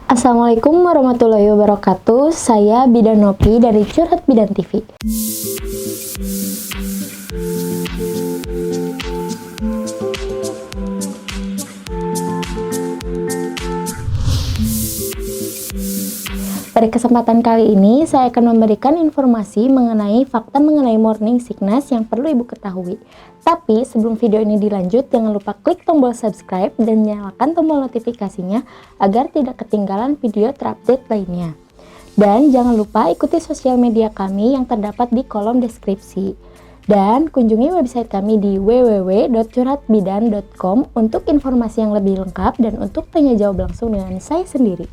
Assalamualaikum warahmatullahi wabarakatuh. Saya Bidan Nopi dari Curhat Bidan TV. Pada kesempatan kali ini, saya akan memberikan informasi mengenai fakta mengenai morning sickness yang perlu Ibu ketahui. Tapi sebelum video ini dilanjut, jangan lupa klik tombol subscribe dan nyalakan tombol notifikasinya agar tidak ketinggalan video terupdate lainnya. Dan jangan lupa ikuti sosial media kami yang terdapat di kolom deskripsi. Dan kunjungi website kami di www.curhatbidan.com untuk informasi yang lebih lengkap dan untuk tanya jawab langsung dengan saya sendiri.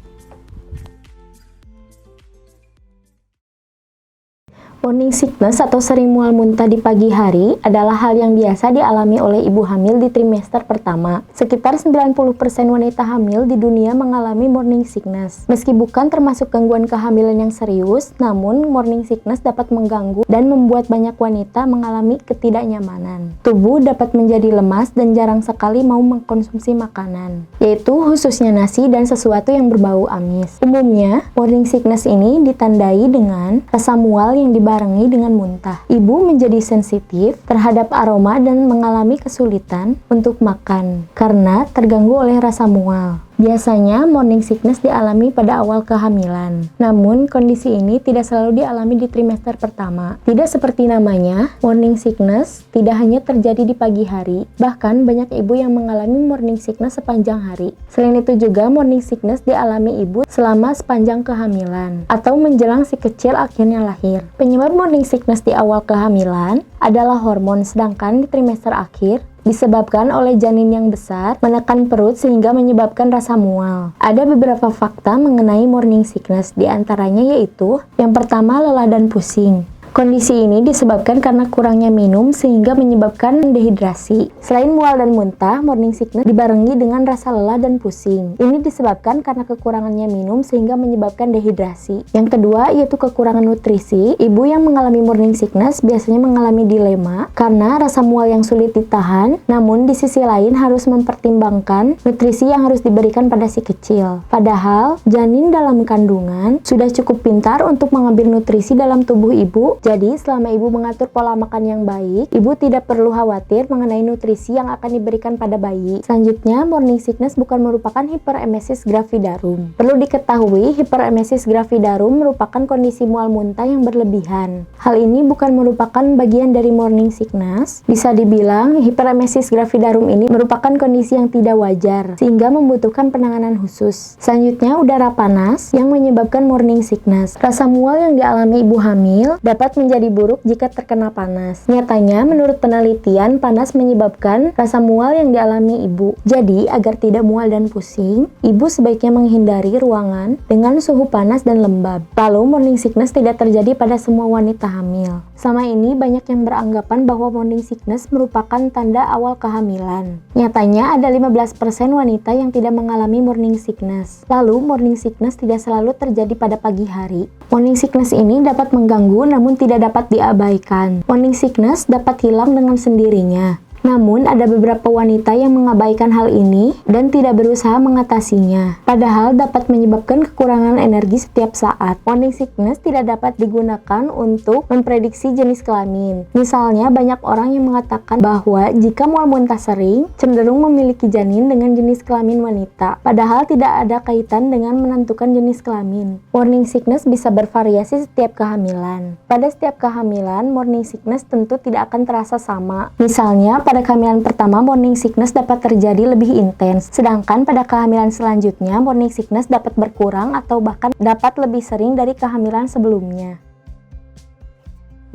Morning sickness atau sering mual muntah di pagi hari adalah hal yang biasa dialami oleh ibu hamil di trimester pertama. Sekitar 90% wanita hamil di dunia mengalami morning sickness. Meski bukan termasuk gangguan kehamilan yang serius, namun morning sickness dapat mengganggu dan membuat banyak wanita mengalami ketidaknyamanan. Tubuh dapat menjadi lemas dan jarang sekali mau mengkonsumsi makanan, yaitu khususnya nasi dan sesuatu yang berbau amis. Umumnya, morning sickness ini ditandai dengan rasa mual yang dibarengi dengan muntah. Ibu menjadi sensitif terhadap aroma dan mengalami kesulitan untuk makan karena terganggu oleh rasa mual. Biasanya morning sickness dialami pada awal kehamilan. Namun kondisi ini tidak selalu dialami di trimester pertama. Tidak seperti namanya, morning sickness tidak hanya terjadi di pagi hari. Bahkan banyak ibu yang mengalami morning sickness sepanjang hari. Selain itu juga morning sickness dialami ibu selama sepanjang kehamilan atau menjelang si kecil akhirnya lahir. Penyebab morning sickness di awal kehamilan adalah hormon, sedangkan di trimester akhir disebabkan oleh janin yang besar menekan perut sehingga menyebabkan rasa mual. Ada beberapa fakta mengenai morning sickness, diantaranya yaitu yang pertama, lelah dan pusing. Kondisi ini disebabkan karena kurangnya minum sehingga menyebabkan dehidrasi. Selain mual dan muntah, morning sickness dibarengi dengan rasa lelah dan pusing. Ini disebabkan karena kekurangannya minum sehingga menyebabkan dehidrasi. Yang kedua yaitu kekurangan nutrisi. Ibu yang mengalami morning sickness biasanya mengalami dilema karena rasa mual yang sulit ditahan, namun di sisi lain harus mempertimbangkan nutrisi yang harus diberikan pada si kecil. Padahal janin dalam kandungan sudah cukup pintar untuk mengambil nutrisi dalam tubuh ibu. Jadi, selama ibu mengatur pola makan yang baik, ibu tidak perlu khawatir mengenai nutrisi yang akan diberikan pada bayi. Selanjutnya, morning sickness bukan merupakan hiperemesis gravidarum. Perlu diketahui, hiperemesis gravidarum merupakan kondisi mual muntah yang berlebihan. Hal ini bukan merupakan bagian dari morning sickness. Bisa dibilang, hiperemesis gravidarum ini merupakan kondisi yang tidak wajar, sehingga membutuhkan penanganan khusus. Selanjutnya, udara panas yang menyebabkan morning sickness. Rasa mual yang dialami ibu hamil dapat menjadi buruk jika terkena panas. Nyatanya, menurut penelitian, panas menyebabkan rasa mual yang dialami ibu. Jadi, agar tidak mual dan pusing, ibu sebaiknya menghindari ruangan dengan suhu panas dan lembab. Lalu, morning sickness tidak terjadi pada semua wanita hamil. Selama ini, banyak yang beranggapan bahwa morning sickness merupakan tanda awal kehamilan. Nyatanya, ada 15% wanita yang tidak mengalami morning sickness. Lalu, morning sickness tidak selalu terjadi pada pagi hari. Morning sickness ini dapat mengganggu namun tidak dapat diabaikan. Morning sickness dapat hilang dengan sendirinya. Namun, ada beberapa wanita yang mengabaikan hal ini dan tidak berusaha mengatasinya. Padahal dapat menyebabkan kekurangan energi setiap saat. Morning sickness tidak dapat digunakan untuk memprediksi jenis kelamin. Misalnya, banyak orang yang mengatakan bahwa jika mual muntah sering, cenderung memiliki janin dengan jenis kelamin wanita. Padahal tidak ada kaitan dengan menentukan jenis kelamin. Morning sickness bisa bervariasi setiap kehamilan. Pada setiap kehamilan, morning sickness tentu tidak akan terasa sama. Misalnya, pada kehamilan pertama, morning sickness dapat terjadi lebih intens, sedangkan pada kehamilan selanjutnya, morning sickness dapat berkurang atau bahkan dapat lebih sering dari kehamilan sebelumnya.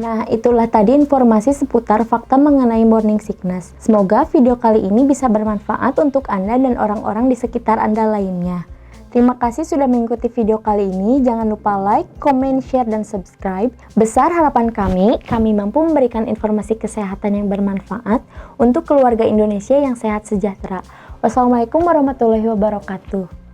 Nah, itulah tadi informasi seputar fakta mengenai morning sickness. Semoga video kali ini bisa bermanfaat untuk Anda dan orang-orang di sekitar Anda lainnya. Terima kasih sudah mengikuti video kali ini. Jangan lupa like, comment, share, dan subscribe. Besar harapan kami mampu memberikan informasi kesehatan yang bermanfaat untuk keluarga Indonesia yang sehat sejahtera. Wassalamualaikum warahmatullahi wabarakatuh.